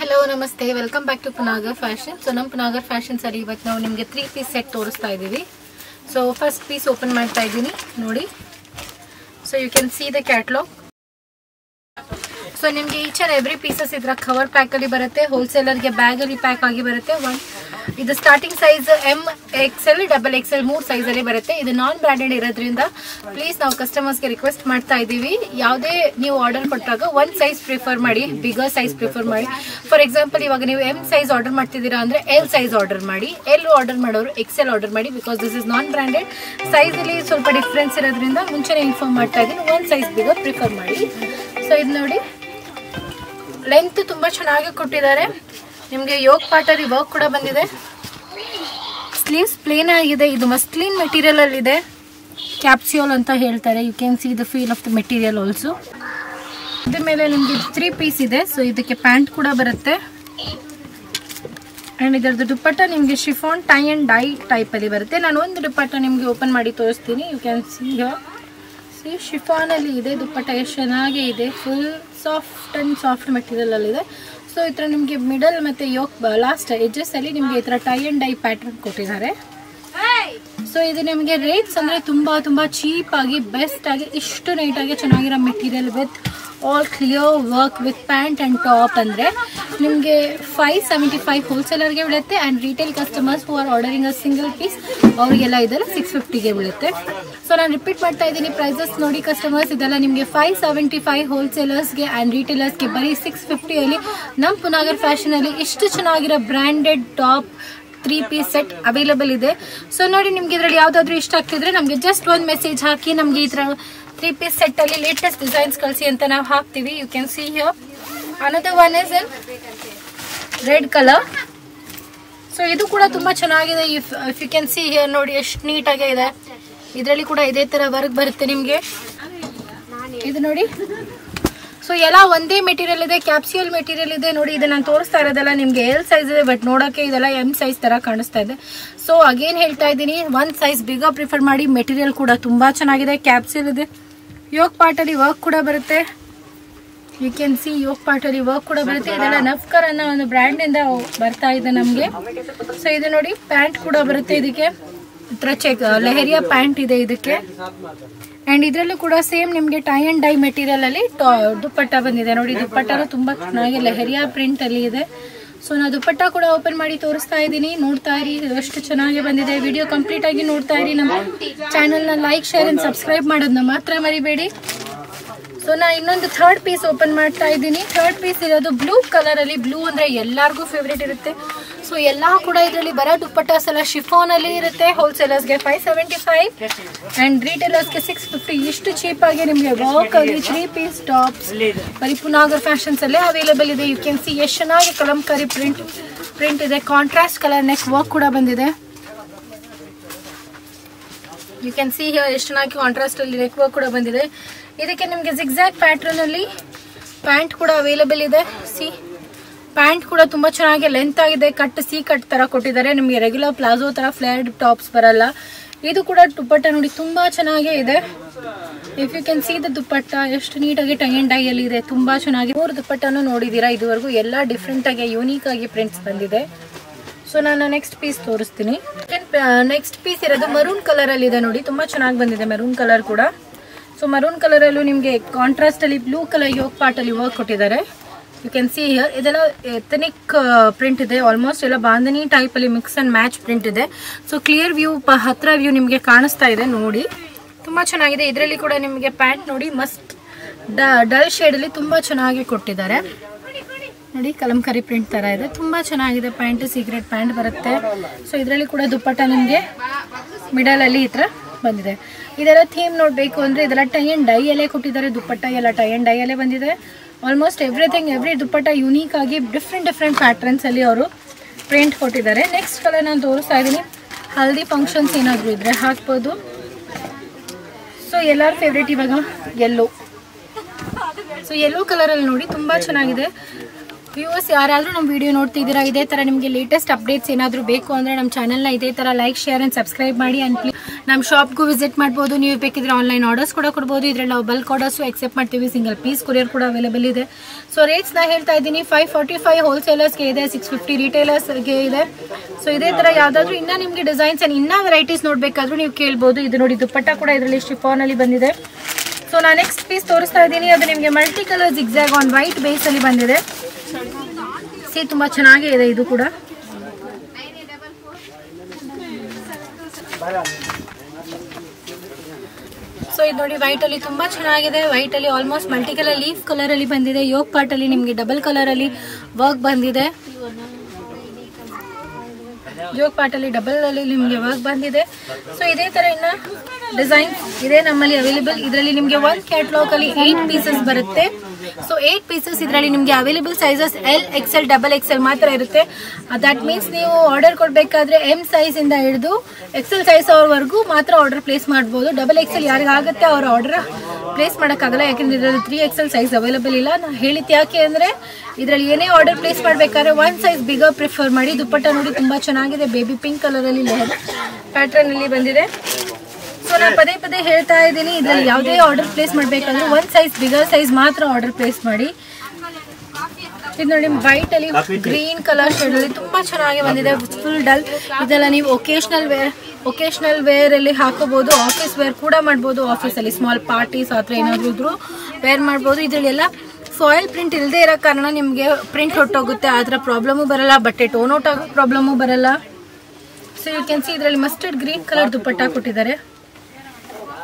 Hello नमस्ते welcome back to Punagar fashion. So नम Punagar fashion सरी इवತ್ತು ನಾವು ನಿಮಗೆ 3 ಪೀಸ್ ಸೆಟ್ ತೋರಿಸ್ತಾ ಇದೀವಿ। सो फर्स्ट पीस ओपन ಮಾಡ್ತಾ ಇದೀನಿ ನೋಡಿ। So you can see the catalogue. So ನಿಮಗೆ ಈಚ್ ಅಂಡ್ ಎವ್ರಿ ಪೀಸಸ್ ಇದರ ಕವರ್ ಪ್ಯಾಕ್ ಅಲ್ಲಿ ಬರುತ್ತೆ, ಹೋಲ್ಸೇಲರ್ ಗೆ ಬ್ಯಾಗ್ ಅಲ್ಲಿ ಪ್ಯಾಕ್ ಆಗಿ ಬರುತ್ತೆ। ಇದು starting size M XL double XL 3 size ಅಲ್ಲಿ ಬರುತ್ತೆ। ಇದು ನಾನ್ ಬ್ರಾಂಡೆಡ್ ಇರೋದ್ರಿಂದ ಪ್ಲೀಸ್ ನಾವು ಕಸ್ಟಮರ್ಸ್ ಗೆ ರಿಕ್ವೆಸ್ಟ್ ಮಾಡ್ತಾ ಇದೀವಿ, ಯಾವುದೇ ನೀವು ಆರ್ಡರ್ ಕೊಟ್ಟಾಗ ಒಂದು ಸೈಜ್ ಪ್ರಿಫರ್ ಮಾಡಿ, ಬಿಗರ್ ಸೈಜ್ ಪ್ರಿಫರ್ ಮಾಡಿ। ಫಾರ್ ಎಕ್ಸಾಂಪಲ್ ಇವಾಗ ನೀವು ಎಂ ಸೈಜ್ ಆರ್ಡರ್ ಮಾಡ್ತಿದ್ದೀರಾ ಅಂದ್ರೆ ಎಲ್ ಸೈಜ್ ಆರ್ಡರ್ ಮಾಡಿ, ಎಲ್ ಆರ್ಡರ್ ಮಾಡೋರು ಎಕ್ಸೆಲ್ ಆರ್ಡರ್ ಮಾಡಿ, because this is non branded. Size ಅಲ್ಲಿ ಸ್ವಲ್ಪ ಡಿಫ್ರೆನ್ಸ್ ಇರೋದ್ರಿಂದ ಮುಂಚೆನೇ ಇನ್ಫಾರ್ಮ್ ಮಾಡ್ತಾ ಇದೀನಿ, ಒಂದು ಸೈಜ್ ಬಿಗರ್ ಪ್ರಿಫರ್ ಮಾಡಿ। ಸೊ ಇದು ನೋಡಿ ಲೆಂತ್ ತುಂಬಾ ಚೆನ್ನಾಗಿ ಕೊಟ್ಟಿದ್ದಾರೆ, ನಿಮಗೆ ಯೋಗ್ ಪಾರ್ಟ್ ಅಲ್ಲಿ ವರ್ಕ್ ಕೂಡ ಬಂದಿದೆ, ಸ್ಲೀವ್ಸ್ ಪ್ಲೇನ್ ಆಗಿದೆ, ಇದು ಮಸ್ಲಿನ್ ಮೆಟೀರಿಯಲ್ ಅಲ್ಲಿ ಇದೆ, ಕ್ಯಾಪ್ಸ್ಯೂಲ್ ಅಂತ ಹೇಳ್ತಾರೆ। You can see the feel of the material also. ಇದ್ರ ಮೇಲೆ ನಿಮಗೆ 3 ಪೀಸ್ ಇದೆ, ಸೊ ಇದಕ್ಕೆ ಪ್ಯಾಂಟ್ ಕೂಡ ಬರುತ್ತೆ ಅಂಡ್ ಇದರದ್ದು ದುಪ್ಪಟ್ಟ ನಿಮಗೆ chiffon tie and dye type ಅಲ್ಲಿ ಬರುತ್ತೆ। ನಾನು ಒಂದು ದುಪ್ಪಟ್ಟ ನಿಮಗೆ ಓಪನ್ ಮಾಡಿ ತೋರಿಸ್ತೀನಿ। You can see here, see chiffon ಅಲ್ಲಿ ಇದೆ ದುಪ್ಪಟ್ಟ, ಎಷ್ಟು ಚೆನ್ನಾಗಿ ಇದೆ, full soft and soft material ಅಲ್ಲಿ ಇದೆ। ಸೊ ಈ ಥರ ನಿಮಗೆ ಮಿಡಲ್ ಮತ್ತು ಯೋಕ್ ಲಾಸ್ಟ್ ಎಡ್ಜಸ್ ಅಲ್ಲಿ ನಿಮಗೆ ಈ ಥರ ಟೈ ಅಂಡ್ ಡೈ ಪ್ಯಾಟರ್ನ್ ಕೊಟ್ಟಿದ್ದಾರೆ। ಸೊ ಇದು ನಿಮಗೆ ರೇಟ್ಸ್ ಅಂದರೆ ತುಂಬ ಚೀಪ್ ಆಗಿ ಬೆಸ್ಟ್ ಆಗಿ ಇಷ್ಟು ನೀಟಾಗಿ ಚೆನ್ನಾಗಿರೋ material with all clear work with pant and top ಅಂದರೆ ನಿಮಗೆ 575 ಹೋಲ್ಸೇಲರ್ಗೆ ಬೀಳುತ್ತೆ and retail customers who are ordering a single piece ಅವರಿಗೆಲ್ಲ ಇದೆಲ್ಲ 650ಗೆ ಬೀಳುತ್ತೆ। ಸೊ ನಾನು ರಿಪೀಟ್ ಮಾಡ್ತಾ ಇದ್ದೀನಿ ಪ್ರೈಸಸ್ ನೋಡಿ ಕಸ್ಟಮರ್ಸ್, ಇದೆಲ್ಲ ನಿಮಗೆ 575 ಹೋಲ್ಸೇಲರ್ಸ್ಗೆ ಆ್ಯಂಡ್ ರಿಟೇಲರ್ಸ್ಗೆ ಬರೀ 650ಅಲ್ಲಿ ನಮ್ಮ ಪುನಾಗರ್ ಫ್ಯಾಷನಲ್ಲಿ ಇಷ್ಟು ಚೆನ್ನಾಗಿರೋ branded top 3 piece set available ಇದೆ। ಸೊ ನೋಡಿ ನಿಮ್ಗೆ ಇದರಲ್ಲಿ ಯಾವುದಾದ್ರೂ ಇಷ್ಟ ಆಗ್ತಿದ್ರೆ ನಮಗೆ ಜಸ್ಟ್ ಒಂದು ಮೆಸೇಜ್ ಹಾಕಿ ನಮಗೆ ಈ ಥರ 3 ಪೀಸ್ ಸೆಟ್ ಅಲ್ಲಿ ಲೇಟೆಸ್ಟ್ ಡಿಸೈನ್ಸ್ ಕಳಿಸಿ ಅಂತ ನಾವು ಹಾಕ್ತೀವಿ। You can see here another one is in red colour. So ಇದು ಕೂಡ ತುಂಬಾ ಚೆನ್ನಾಗಿದೆ, if you can see here ನೋಡಿ ಎಷ್ಟು ನೀಟಾಗಿ ಇದೆ, ಇದರಲ್ಲಿ ಕೂಡ ಇದೇ ತರ ವರ್ಕ್ ಬರುತ್ತೆ ನಿಮಗೆ, ಇದು ನೋಡಿ। ಸೊ ಎಲ್ಲ ಒಂದೇ ಮೆಟೀರಿಯಲ್ ಇದೆ, ಕ್ಯಾಪ್ಸ್ಯೂಲ್ ಮೆಟೀರಿಯಲ್ ಇದೆ ನೋಡಿ। ಇದು ನಾನು ತೋರಿಸ್ತಾ ಇರೋದಲ್ಲ ನಿಮಗೆ ಎಲ್ ಸೈಜ್ ಇದೆ, ಬಟ್ ನೋಡೋಕೆ ಇದೆಲ್ಲ ಎಂ ಸೈಜ್ ತರ ಕಾಣಿಸ್ತಾ ಇದೆ। ಸೊ ಅಗೇನ್ ಹೇಳ್ತಾ ಇದ್ದೀನಿ, ಒಂದು ಸೈಜ್ ಬಿಗರ್ ಪ್ರಿಫರ್ ಮಾಡಿ, ಮೆಟೀರಿಯಲ್ ಕೂಡ ತುಂಬಾ ಚೆನ್ನಾಗಿದೆ, ಕ್ಯಾಪ್ಸ್ಯೂಲ್ ಇದೆ, ಯೋಗ್ ಪಾರ್ಟ್ ಅಲ್ಲಿ ವರ್ಕ್ ಕೂಡ ಬರುತ್ತೆ, you can C Yog part ಅಲ್ಲಿ ವರ್ಕ್ ಕೂಡ ಬರುತ್ತೆ। ಇದೆಲ್ಲ ನಫ್ಕರ್ ಅನ್ನೋ ಒಂದು ಬ್ರ್ಯಾಂಡ್ ಇಂದ ಬರ್ತಾ ಇದೆ ನಮಗೆ। ಸೊ ಇದು ನೋಡಿ ಪ್ಯಾಂಟ್ ಕೂಡ ಬರುತ್ತೆ, ಇದಕ್ಕೆ ಚೆಕ್ ಲೆಹರಿಯಾ ಪ್ಯಾಂಟ್ ಇದೆ ಇದಕ್ಕೆ, ಅಂಡ್ ಇದರಲ್ಲೂ ಕೂಡ ಸೇಮ್ ನಿಮಗೆ ಟೈ ಅಂಡ್ ಡೈ ಮೆಟೀರಿಯಲ್ ಅಲ್ಲಿ ದುಪ್ಪಟ್ಟ ಬಂದಿದೆ ನೋಡಿ। ದುಪ್ಪಟ್ಟನು ತುಂಬಾ ಚೆನ್ನಾಗಿ ಲೆಹರಿಯಾ ಪ್ರಿಂಟ್ ಅಲ್ಲಿ ಇದೆ। ಸೊ ನಾ ದುಪ್ಪಟ್ಟ ಕೂಡ ಓಪನ್ ಮಾಡಿ ತೋರಿಸ್ತಾ ಇದ್ದೀನಿ, ನೋಡ್ತಾ ಇರಿ ಎಷ್ಟು ಚೆನ್ನಾಗಿ ಬಂದಿದೆ। ವಿಡಿಯೋ ಕಂಪ್ಲೀಟ್ ಆಗಿ ನೋಡ್ತಾ ಇರಿ, ನಮ್ಮ ಚಾನೆಲ್ನ ಲೈಕ್ ಶೇರ್ ಅಂಡ್ ಸಬ್ಸ್ಕ್ರೈಬ್ ಮಾಡೋದನ್ನ ಮಾತ್ರ ಮರಿಬೇಡಿ। ಸೊ ನಾ ಇನ್ನೊಂದು ಥರ್ಡ್ ಪೀಸ್ ಓಪನ್ ಮಾಡ್ತಾ ಇದ್ದೀನಿ। ಥರ್ಡ್ ಪೀಸ್ ಇರೋದು ಬ್ಲೂ ಕಲರ್ ಅಲ್ಲಿ, ಬ್ಲೂ ಅಂದ್ರೆ ಎಲ್ಲರಿಗೂ ಫೇವ್ರೇಟ್ ಇರುತ್ತೆ। ಸೊ ಎಲ್ಲ ಕೂಡ ಇದರಲ್ಲಿ ಬರೋ ದುಪ್ಪಟ್ಟಾಸ್ ಎಲ್ಲ ಶಿಫಾನ್ ಅಲ್ಲಿ ಇರುತ್ತೆ, ಹೋಲ್ಸೇಲರ್ಸ್ಗೆ 575 ಅಂಡ್ ರಿಟೇಲರ್ಸ್ಗೆ 650, ಇಷ್ಟು ಚೀಪ್ ಆಗಿ ನಿಮಗೆ ವರ್ಕ್ ಆಗಿ 3 ಪೀಸ್ ಟಾಪ್ಸ್ ಬರೀ ಪುನಾಗರ್ ಫ್ಯಾಷನ್ಸ್ ಅಲ್ಲೇ ಅವೈಲೇಬಲ್ ಇದೆ। ಯು ಕ್ಯಾನ್ ಸಿ ಎಷ್ಟು ಚೆನ್ನಾಗಿ ಕಲಂಕಾರಿ ಪ್ರಿಂಟ್ ಇದೆ, ಕಾಂಟ್ರಾಸ್ಟ್ ಕಲರ್ ನೆಕ್ ವರ್ಕ್ ಕೂಡ ಬಂದಿದೆ, ಯು ಕ್ಯಾನ್ ಸಿ ಹಿಯರ್ ಎಷ್ಟು ಚೆನ್ನಾಗಿ ಕಾಂಟ್ರಾಸ್ಟ್ ಅಲ್ಲಿ ನೆಕ್ ವರ್ಕ್ ಕೂಡ ಬಂದಿದೆ। ಇದಕ್ಕೆ ನಿಮಗೆ ಜಿಗ್ಜಾಗ್ ಪ್ಯಾಟರ್ನ್ ಅಲ್ಲಿ ಪ್ಯಾಂಟ್ ಕೂಡ ಅವೈಲೇಬಲ್ ಇದೆ। ಸಿ ಪ್ಯಾಂಟ್ ಕೂಡ ತುಂಬಾ ಚೆನ್ನಾಗಿ ಲೆಂತ್ ಆಗಿದೆ, ಕಟ್ ಸಿ ಕಟ್ ತರ ಕೊಟ್ಟಿದ್ದಾರೆ, ನಿಮಗೆ ರೆಗ್ಯುಲರ್ ಪ್ಲಾಜೋ ತರ ಫ್ಲೇರ್ಡ್ ಟಾಪ್ಸ್ ಬರಲ್ಲ। ಇದು ಕೂಡ ದುಪ್ಪಟ್ಟ ನೋಡಿ ತುಂಬಾ ಚೆನ್ನಾಗೇ ಇದೆ, if you can see the dupatta ಎಷ್ಟು ನೀಟಾಗಿ ಟೈ ಅಂಡ್ ಡೈ ಅಲ್ಲಿ ಇದೆ, ತುಂಬಾ ಚೆನ್ನಾಗಿ 3 ದುಪ್ಪಟ್ಟನು ನೋಡಿದೀರಾ ಇದುವರೆಗೂ, ಎಲ್ಲ ಡಿಫ್ರೆಂಟ್ ಆಗಿ ಯೂನಿಕ್ ಆಗಿ ಪ್ರಿಂಟ್ಸ್ ಬಂದಿದೆ। ಸೊ ನಾನು ನೆಕ್ಸ್ಟ್ ಪೀಸ್ ತೋರಿಸ್ತೀನಿ। ನೆಕ್ಸ್ಟ್ ಪೀಸ್ ಇರೋದು ಮರೂನ್ ಕಲರ್ ಅಲ್ಲಿ ಇದೆ ನೋಡಿ, ತುಂಬಾ ಚೆನ್ನಾಗಿ ಬಂದಿದೆ ಮೆರೂನ್ ಕಲರ್ ಕೂಡ। ಸೊ ಮರೂನ್ ಕಲರ್ ಅಲ್ಲೂ ನಿಮಗೆ ಕಾಂಟ್ರಾಸ್ಟ್ ಅಲ್ಲಿ ಬ್ಲೂ ಕಲರ್ ಯೋಗ್ ಪಾರ್ಟ್ ಅಲ್ಲಿ ವರ್ಕ್ ಕೊಟ್ಟಿದ್ದಾರೆ, ಯು ಕ್ಯಾನ್ ಸಿ ಹಿಯರ್। ಇದೆಲ್ಲ ಎಥನಿಕ್ ಪ್ರಿಂಟ್ ಇದೆ, ಆಲ್ಮೋಸ್ಟ್ ಎಲ್ಲ ಬಾಂಧನಿ ಟೈಪ್ ಅಲ್ಲಿ ಮಿಕ್ಸ್ ಅಂಡ್ ಮ್ಯಾಚ್ ಪ್ರಿಂಟ್ ಇದೆ। ಸೊ ಕ್ಲಿಯರ್ ವ್ಯೂ ಹತ್ರ ವ್ಯೂ ನಿಮಗೆ ಕಾಣಿಸ್ತಾ ಇದೆ ನೋಡಿ, ತುಂಬಾ ಚೆನ್ನಾಗಿದೆ। ಇದರಲ್ಲಿ ಕೂಡ ನಿಮಗೆ ಪ್ಯಾಂಟ್ ನೋಡಿ ಮಸ್ಟ್ ಡಲ್ ಶೇಡ್ ಅಲ್ಲಿ ತುಂಬಾ ಚೆನ್ನಾಗಿ ಕೊಟ್ಟಿದ್ದಾರೆ ನೋಡಿ, ಕಲಂಕಾರಿ ಪ್ರಿಂಟ್ ತರ ಇದೆ, ತುಂಬಾ ಚೆನ್ನಾಗಿದೆ ಪ್ಯಾಂಟ್, ಸೀಕ್ರೆಟ್ ಪ್ಯಾಂಟ್ ಬರುತ್ತೆ। ಸೊ ಇದರಲ್ಲಿ ಕೂಡ ದುಪ್ಪಟ್ಟ ನಿಮಗೆ ಮಿಡಲ್ ಅಲ್ಲಿ ಈ ತರ ಬಂದಿದೆ। ಇದೆಲ್ಲ ಥೀಮ್ ನೋಡಬೇಕು ಅಂದ್ರೆ ಇದೆಲ್ಲ ಟೈ ಅಂಡ್ ಡೈ ಅಲ್ಲೇ ಕೊಟ್ಟಿದ್ದಾರೆ, ದುಪ್ಪಟ್ಟ ಎಲ್ಲ ಟೈ ಅಂಡ್ ಡೈ ಅಲ್ಲೇ ಬಂದಿದೆ। ಆಲ್ಮೋಸ್ಟ್ ಎವ್ರಿ ದುಪ್ಪಟ್ಟ ಯೂನಿಕ್ ಆಗಿ ಡಿಫ್ರೆಂಟ್ ಪ್ಯಾಟರ್ನ್ಸ್ ಅಲ್ಲಿ ಅವರು ಪ್ರಿಂಟ್ ಕೊಟ್ಟಿದ್ದಾರೆ। ನೆಕ್ಸ್ಟ್ ಕಲರ್ ನಾನು ತೋರಿಸ್ತಾ ಇದ್ದೀನಿ, ಹಲ್ದಿ ಫಂಕ್ಷನ್ಸ್ ಏನಾದರೂ ಇದ್ರೆ ಹಾಕ್ಬೋದು। ಸೊ ಎಲ್ಲರ ಫೇವ್ರೇಟ್ ಇವಾಗ ಯೆಲ್ಲೋ, ಸೊ ಯೆಲ್ಲೋ ಕಲರ್ ಅಲ್ಲಿ ನೋಡಿ ತುಂಬಾ ಚೆನ್ನಾಗಿದೆ, ವ್ಯೂವರ್ಸ್ ಯಾರಾದರೂ ನಮ್ಮ ವಿಡಿಯೋ ನೋಡ್ತಿದ್ದೀರಾ, ಇದೇ ಥರ ನಿಮಗೆ ಲೇಟೆಸ್ಟ್ ಅಪ್ಡೇಟ್ಸ್ ಏನಾದರೂ ಬೇಕು ಅಂದರೆ ನಮ್ಮ ಚಾನಲ್ನ ಇದೇ ಥರ ಲೈಕ್, ಶೇರ್ ಆ್ಯಂಡ್ ಸಬ್ಸ್ಕ್ರೈಬ್ ಮಾಡಿ. ಆ್ಯಂಡ್ ಪ್ಲೀಸ್ ನಮ್ಮ ಶಾಪ್ಗೂ ವಿಸಿಟ್ ಮಾಡ್ಬೋದು. ನೀವು ಬೇಕಿದ್ರೆ ಆನ್ಲೈನ್ ಆರ್ಡರ್ಸ್ ಕೂಡ ಕೊಡ್ಬೋದು. ಇದರಲ್ಲಿ ನಾವು ಬಲ್ಕ್ ಆರ್ಡರ್ಸು ಎಕ್ಸೆಪ್ಟ್ ಮಾಡ್ತೀವಿ. ಸಿಂಗಲ್ ಪೀಸ್ ಕೊರಿಯರ್ ಕೂಡ ಅವೈಲೇಬಲ್ ಇದೆ. ಸೊ ರೇಟ್ಸ್ನ ಹೇಳ್ತಾ ಇದ್ದೀನಿ. 545 ಹೋಲ್ಸೇಲರ್ಸ್ಗೆ ಇದೆ, 650 ರಿಟೇಲರ್ಸ್ಗೆ ಇದೆ. ಸೊ ಇದೇ ಥರ ಯಾವುದಾದ್ರೂ ಇನ್ನೂ ನಿಮಗೆ ಡಿಸೈನ್ಸ್ ಆ್ಯಂಡ್ ಇನ್ನೂ ವೆರೈಟೀಸ್ ನೋಡಬೇಕಾದ್ರೂ ನೀವು ಕೇಳ್ಬೋದು. ಇದು ನೋಡಿ ದುಪ್ಪಟ್ಟ ಕೂಡ ಇದರಲ್ಲಿ ಶಿಫಾನಲ್ಲಿ ಬಂದಿದೆ. ಸೊ ನಾನು ನೆಕ್ಸ್ಟ್ ಪೀಸ್ ತೋರಿಸ್ತಾ ಇದ್ದೀನಿ. ಅದು ನಿಮಗೆ multi colour zigzag on white ಬೇಸಲ್ಲಿ ಬಂದಿದೆ. ತುಂಬ ಚೆನ್ನಾಗೇ ಇದೆ ಇದು ಕೂಡ. ಸೊ ಇದು ನೋಡಿ ವೈಟ್ ಅಲ್ಲಿ ತುಂಬಾ ಚೆನ್ನಾಗಿದೆ. ವೈಟ್ ಅಲ್ಲಿ almost multi colour leaf colour ಅಲ್ಲಿ ಬಂದಿದೆ. ಯೋಗ್ ಪಾರ್ಟ್ ಅಲ್ಲಿ ನಿಮಗೆ ಡಬಲ್ ಕಲರ್ ಅಲ್ಲಿ ವರ್ಕ್ ಬಂದಿದೆ. ಯೋಗ್ ಪಾರ್ಟ್ ಅಲ್ಲಿ ಡಬಲ್ ಅಲ್ಲಿ ನಿಮಗೆ ವರ್ಕ್ ಬಂದಿದೆ. ಸೊ ಇದೇ ತರ ಇನ್ನ ಡಿಸೈನ್ ಇದೆ ನಮ್ಮಲ್ಲಿ ಅವೈಲೇಬಲ್. ಇದರಲ್ಲಿ ನಿಮಗೆ ಒಂದು ಕ್ಯಾಟಲಾಗ್ ಅಲ್ಲಿ 8 ಪೀಸಸ್ ಬರುತ್ತೆ. ಸೊ 8 ಪೀಸಸ್ ಇದರಲ್ಲಿ ನಿಮಗೆ available sizes L, XL, XXL ಮಾತ್ರ ಇರುತ್ತೆ. ದಟ್ ಮೀನ್ಸ್ ನೀವು ಆರ್ಡರ್ ಕೊಡಬೇಕಾದ್ರೆ M ಸೈಜ್ ಇಂದ ಹಿಡಿದು XL ಸೈಜ್ ಅವರವರೆಗೂ ಮಾತ್ರ ಆರ್ಡರ್ ಪ್ಲೇಸ್ ಮಾಡ್ಬೋದು. XXL ಯಾರಿಗಾಗುತ್ತೆ ಅವ್ರ ಆರ್ಡರ್ ಪ್ಲೇಸ್ ಮಾಡೋಕ್ಕಾಗಲ್ಲ, ಯಾಕೆಂದ್ರೆ ಇದರಲ್ಲಿ 3XL ಸೈಜ್ ಅವೈಲೇಬಲ್ ಇಲ್ಲ. ನಾನು ಹೇಳಿದ್ದು ಯಾಕೆ ಅಂದರೆ ಇದರಲ್ಲಿ ಏನೇ ಆರ್ಡರ್ ಪ್ಲೇಸ್ ಮಾಡಬೇಕಾದ್ರೆ ಒಂದು ಸೈಜ್ ಬಿಗರ್ ಪ್ರಿಫರ್ ಮಾಡಿ. ದುಪ್ಪಟ್ಟ ನೋಡಿ ತುಂಬಾ ಚೆನ್ನಾಗಿದೆ. ಬೇಬಿ ಪಿಂಕ್ ಕಲರ್ ಅಲ್ಲಿ ಪ್ಯಾಟರ್ನ್ ಅಲ್ಲಿ ಬಂದಿದೆ. ಸೊ ನಾನು ಪದೇ ಪದೇ ಹೇಳ್ತಾ ಇದ್ದೀನಿ, ಇದರಲ್ಲಿ ಯಾವುದೇ ಆರ್ಡರ್ ಪ್ಲೇಸ್ ಮಾಡಬೇಕಂದ್ರೆ ಒಂದು ಸೈಜ್ ಬಿಗರ್ ಸೈಜ್ ಮಾತ್ರ ಆರ್ಡರ್ ಪ್ಲೇಸ್ ಮಾಡಿ. ಇದು ನೋಡಿ ವೈಟ್ ಅಲ್ಲಿ ಗ್ರೀನ್ ಕಲರ್ ಶೇಡ್ ಅಲ್ಲಿ ತುಂಬಾ ಚೆನ್ನಾಗಿ ಬಂದಿದೆ. Full dull. ಇದೆಲ್ಲ ನೀವು ಒಕೇಶನಲ್ ವೇರ್ ಅಲ್ಲಿ ಹಾಕೋಬಹುದು. ಆಫೀಸ್ ವೇರ್ ಕೂಡ ಮಾಡ್ಬೋದು. ಆಫೀಸ್ ಅಲ್ಲಿ ಸ್ಮಾಲ್ ಪಾರ್ಟೀಸ್ ಆ ಥರ ಏನಾದ್ರು ಇದ್ರು ವೇರ್ ಮಾಡ್ಬೋದು. ಇದರಲ್ಲಿ ಎಲ್ಲ ಫಾಯಿಲ್ ಪ್ರಿಂಟ್ ಇಲ್ಲದೆ ಇರೋ ಕಾರಣ ನಿಮಗೆ ಪ್ರಿಂಟ್ ಹೊಟ್ಟೋಗುತ್ತೆ. ಆ ಥರ ಪ್ರಾಬ್ಲಮು ಬರಲ್ಲ. ಬಟ್ಟೆ ಟೋನ್ ಔಟ್ ಆಗೋ ಪ್ರಾಬ್ಲಮು ಬರಲ್ಲ. ಸೊ ಯು ಕ್ಯಾನ್ ಸಿ ಇದರಲ್ಲಿ ಮಸ್ಟರ್ಡ್ ಗ್ರೀನ್ ಕಲರ್ ದುಪ್ಪಟ್ಟ ಕೊಟ್ಟಿದ್ದಾರೆ.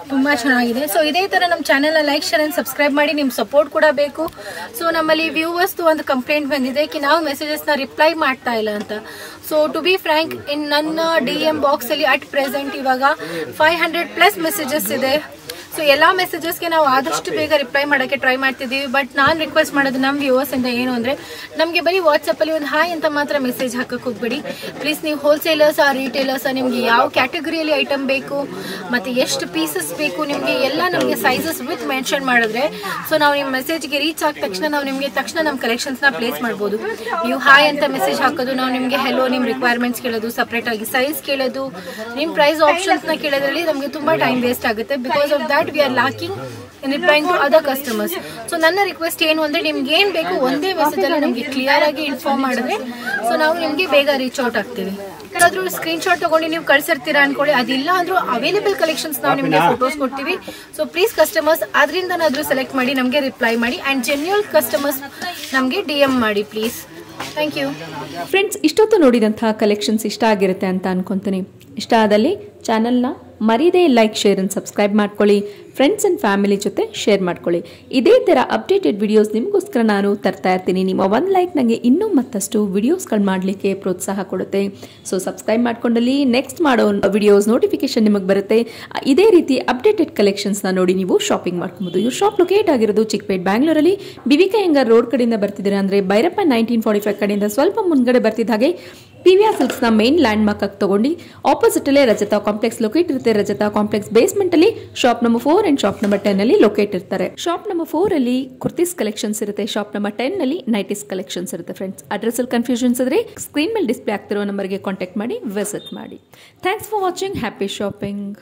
ತುಂಬಾ ಚೆನ್ನಾಗಿದೆ. ಸೊ ಇದೇ ತರ ನಮ್ಮ ಚಾನೆಲ್ನ ಲೈಕ್, ಶೇರ್ ಅಂಡ್ ಸಬ್ಸ್ಕ್ರೈಬ್ ಮಾಡಿ. ನಿಮ್ಮ ಸಪೋರ್ಟ್ ಕೂಡ ಬೇಕು. ಸೊ ನಮ್ಮಲ್ಲಿ ವ್ಯೂವರ್ಸ್ ಒಂದು ಕಂಪ್ಲೇಂಟ್ ಬಂದಿದೆ ಕಿ ನಾವು ಮೆಸೇಜಸ್ನ ರಿಪ್ಲೈ ಮಾಡ್ತಾ ಇಲ್ಲ ಅಂತ. ಸೊ ಟು ಬಿ ಫ್ರ್ಯಾಂಕ್, ನನ್ನ DM ಬಾಕ್ಸ್ ಅಲ್ಲಿ ಅಟ್ ಪ್ರೆಸೆಂಟ್ ಇವಾಗ 500+ ಮೆಸೇಜಸ್ ಇದೆ. ಸೊ ಎಲ್ಲ ಮೆಸೇಜಸ್ಗೆ ನಾವು ಆದಷ್ಟು ಬೇಗ ರಿಪ್ಲೈ ಮಾಡೋಕ್ಕೆ ಟ್ರೈ ಮಾಡ್ತಿದ್ದೀವಿ. ಬಟ್ ನಾನು ರಿಕ್ವೆಸ್ಟ್ ಮಾಡೋದು ನಮ್ಮ ವ್ಯೂವರ್ಸ್ ಇಂದ ಏನು ಅಂದರೆ, ನಮಗೆ ಬರೀ ವಾಟ್ಸಪ್ಪಲ್ಲಿ ಒಂದು ಹಾಯ್ ಅಂತ ಮಾತ್ರ ಮೆಸೇಜ್ ಹಾಕಕ್ಕೆ ಹೋಗ್ಬೇಡಿ ಪ್ಲೀಸ್. ನೀವು ಹೋಲ್ಸೇಲರ್ಸ್ ರಿಟೇಲರ್ಸ್, ನಿಮಗೆ ಯಾವ ಕ್ಯಾಟಗರಿಯಲ್ಲಿ ಐಟಮ್ ಬೇಕು ಮತ್ತು ಎಷ್ಟು ಪೀಸಸ್ ಬೇಕು ನಿಮಗೆ ಎಲ್ಲ ನಮಗೆ ಸೈಜಸ್ ವಿತ್ ಮೆನ್ಷನ್ ಮಾಡಿದ್ರೆ, ಸೊ ನಾವು ನಿಮ್ಮ ಮೆಸೇಜ್ಗೆ ರೀಚ್ ಆದ ತಕ್ಷಣ ನಾವು ನಿಮಗೆ ತಕ್ಷಣ ನಮ್ಮ ಕಲೆಕ್ಷನ್ಸ್ನ ಪ್ಲೇಸ್ ಮಾಡ್ಬೋದು. ನೀವು ಹಾಯ್ ಅಂತ ಮೆಸೇಜ್ ಹಾಕೋದು, ನಾವು ನಿಮಗೆ ಹೆಲೋ, ನಿಮ್ಮ ರಿಕ್ವೈರ್ಮೆಂಟ್ಸ್ ಕೇಳೋದು, ಸಪ್ರೇಟಾಗಿ ಸೈಜ್ ಕೇಳೋದು, ನಿಮ್ಮ ಪ್ರೈಸ್ ಆಪ್ಷನ್ಸ್ನ ಕೇಳೋದ್ರಲ್ಲಿ ನಮಗೆ ತುಂಬ ಟೈಮ್ ವೇಸ್ಟ್ ಆಗುತ್ತೆ. Because of that we are lacking in replying to other customers. So ನನ್ನ ರಿಕ್ವೆಸ್ಟ್ ಏನು ಅಂದರೆ, ನಿಮ್ಗೆ ಏನು ಬೇಕು ಒಂದೇ ಮೆಸೇಜ್ ಅಲ್ಲಿ ನಮಗೆ ಕ್ಲಿಯರ್ ಆಗಿ ಇನ್ಫಾರ್ಮ್ ಮಾಡಿದ್ರೆ ಸೊ ನಾವು ನಿಮಗೆ ಬೇಗ ರೀಚ್ ಔಟ್ ಆಗ್ತೀವಿ. ಯಾರಾದ್ರೂ ಸ್ಕ್ರೀನ್ ಶಾಟ್ ತಗೊಂಡು ನೀವು ಕಳ್ಸಿರ್ತೀರಾ ಅನ್ಕೊಳ್ಳಿ, ಅದಿಲ್ಲ ಅಂದ್ರೂ ಅವೈಲೇಬಲ್ ಕಲೆಕ್ಷನ್ಸ್ ನಾವು ನಿಮಗೆ ಫೋಟೋಸ್ ಕೊಡ್ತೀವಿ. ಸೊ ಪ್ಲೀಸ್ ಕಸ್ಟಮರ್ಸ್ ಅದರಿಂದನಾದ್ರೂ ಸೆಲೆಕ್ಟ್ ಮಾಡಿ ನಮಗೆ ರಿಪ್ಲೈ ಮಾಡಿ. ಆ್ಯಂಡ್ ಜೆನ್ಯೂನ್ ಕಸ್ಟಮರ್ಸ್ ನಮಗೆ DM ಮಾಡಿ ಪ್ಲೀಸ್. Thank you friends. ಇಷ್ಟೊತ್ತು ನೋಡಿದಂತಹ ಕಲೆಕ್ಷನ್ಸ್ ಇಷ್ಟ ಆಗಿರುತ್ತೆ ಅಂತ ಅನ್ಕೊಂತೀನಿ. ಇಷ್ಟ ಆದಲ್ಲಿ ಚಾನಲ್ನ ಮರೀದೇ ಲೈಕ್, ಶೇರ್ ಅಂಡ್ ಸಬ್ಸ್ಕ್ರೈಬ್ ಮಾಡ್ಕೊಳ್ಳಿ. ಫ್ರೆಂಡ್ಸ್ ಆ್ಯಂಡ್ ಫ್ಯಾಮಿಲಿ ಜೊತೆ ಶೇರ್ ಮಾಡ್ಕೊಳ್ಳಿ. ಇದೇ ಥರ ಅಪ್ಡೇಟೆಡ್ ವಿಡಿಯೋಸ್ ನಿಮಗೋಸ್ಕರ ನಾನು ತರ್ತಾ ಇರ್ತೀನಿ. ನಿಮ್ಮ ಒಂದು ಲೈಕ್ ನನಗೆ ಇನ್ನೂ ಮತ್ತಷ್ಟು ವಿಡಿಯೋಸ್ಗಳು ಮಾಡಲಿಕ್ಕೆ ಪ್ರೋತ್ಸಾಹ ಕೊಡುತ್ತೆ. ಸೊ ಸಬ್ಸ್ಕ್ರೈಬ್ ಮಾಡ್ಕೊಂಡಲ್ಲಿ ನೆಕ್ಸ್ಟ್ ಮಾಡೋ ವಿಡಿಯೋಸ್ ನೋಟಿಫಿಕೇಶನ್ ನಿಮಗೆ ಬರುತ್ತೆ. ಇದೇ ರೀತಿ ಅಪ್ಡೇಟೆಡ್ ಕಲೆಕ್ಷನ್ಸ್ನ ನೋಡಿ ನೀವು ಶಾಪಿಂಗ್ ಮಾಡ್ಕೊಬೋದು. ಇವ್ರ ಶಾಪ್ ಲೊಕೇಟ್ ಆಗಿರೋದು ಚಿಕ್ಕಪೇಟ್, ಬ್ಯಾಂಗ್ಳೂರಲ್ಲಿ BVK ಅಯ್ಯಂಗಾರ್ ರೋಡ್ ಕಡೆಯಿಂದ ಬರ್ತಿದ್ದೀರಾ ಅಂದರೆ ಭೈರಪ್ಪ 1945 ಕಡೆಯಿಂದ ಸ್ವಲ್ಪ ಮುಂದ್ಗಡೆ ಬರ್ತಿದ್ದ ಹಾಗೆ PVR ಸಿಲ್ಕ್ಸ್ನ ಮೇನ್ ಲ್ಯಾಂಡ್ ಮಾರ್ಕ್ ಆಗಿ ತಗೊಂಡು ಆಪೋಸಿಟ್ ಅಲ್ಲೇ ರಜತಾ ಕಾಂಪ್ಲೆಕ್ಸ್ ಲೊಕೇಟ್ ಇರುತ್ತೆ. ರಜತಾ ಕಾಂಪ್ಲೆಕ್ಸ್ ಬೇಸ್ಮೆಂಟ್ ಅಲ್ಲಿ shop number 4 and shop number 10 ಅಲ್ಲಿ ಲೊಕೇಟ್ ಇರ್ತಾರೆ. ಶಾಪ್ ನಂಬರ್ 4 ಅಲ್ಲಿ ಕುರ್ತೀಸ್ ಕಲೆಕ್ಷನ್ಸ್ ಇರುತ್ತೆ. ಶಾಪ್ ನಂಬರ್ 10 ಅಲ್ಲಿ ನೈಟೀಸ್ ಕಲೆಕ್ಷನ್ಸ್ ಇರುತ್ತೆ. ಫ್ರೆಂಡ್ಸ್, ಅಡ್ರೆಸ್ ಅಲ್ಲಿ ಕನ್ಫ್ಯೂಷನ್ಸ್ ಇದ್ರೆ ಸ್ಕ್ರೀನ್ ಮೇಲೆ ಡಿಸ್ಪ್ಲೇ ಆಗ್ತಿರೋ ನಂಬರ್ಗೆ ಕಾಂಟ್ಯಾಕ್ಟ್ ಮಾಡಿ, ವಿಸಿಟ್ ಮಾಡಿ. Thanks for watching. Happy shopping.